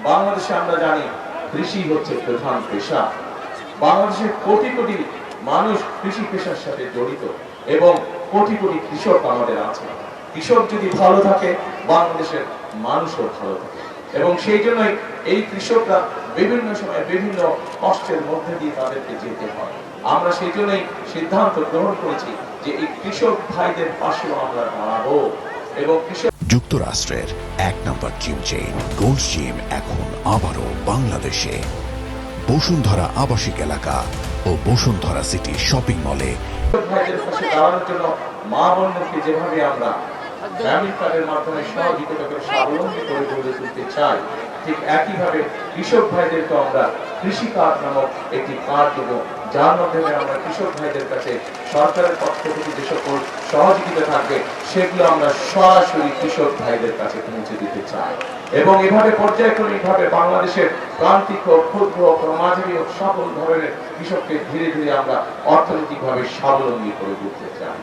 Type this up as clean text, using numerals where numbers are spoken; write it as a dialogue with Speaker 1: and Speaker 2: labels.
Speaker 1: বাংলাদেশে আমরা জানি কৃষি হচ্ছে প্রধান পেশা। বাংলাদেশের কোটি কোটি মানুষ কৃষি পেশার সাথে জড়িত এবং কোটি কোটি কৃষক আমাদের আছে। কৃষক যদি ভালো থাকে, বাংলাদেশের মানুষও ভালো থাকে এবং সেই জন্যই এই কৃষকরা বিভিন্ন সময় বিভিন্ন কষ্টের মধ্যে দিয়ে তাদেরকে যেতে হয়। আমরা সেই জন্যই সিদ্ধান্ত গ্রহণ করেছি যে এই কৃষক ভাইদের পাশেও আমরা দাঁড়াবো এবং কৃষক।
Speaker 2: যুক্তরাষ্ট্রের ১ নম্বর জিম চেইন গোল্ড জিম এখন আবারও বাংলাদেশে। বসুন্ধরা আবাসিক এলাকা ও বসুন্ধরা সিটি শপিং মলে
Speaker 1: ভাইদের পাশে দাঁড়ানোর জন্য মা বোনদেরকে যেভাবে আমরা ফ্যামিলি কার্ডের মাধ্যমে সহযোগিতা করে স্বাবলম্বী করে গড়ে তুলতে চাই, ঠিক একইভাবে কৃষক ভাইদেরকে আমরা কৃষি কার্ড নামক একটি কার্ড দেবো, যার মাধ্যমে আমরা কৃষক ভাইদের কাছে সরকারের পক্ষ থেকে যে সকল সহযোগিতা থাকবে সেগুলো আমরা সরাসরি কৃষক ভাইদের কাছে পৌঁছে দিতে চাই এবং এভাবে পর্যায়ক্রমিকভাবে বাংলাদেশের প্রান্তিক ও ক্ষুদ্র ও মাঝারি ও সকল ধরনের কৃষককে ধীরে ধীরে আমরা অর্থনৈতিকভাবে স্বাবলম্বী করে তুলতে চাই।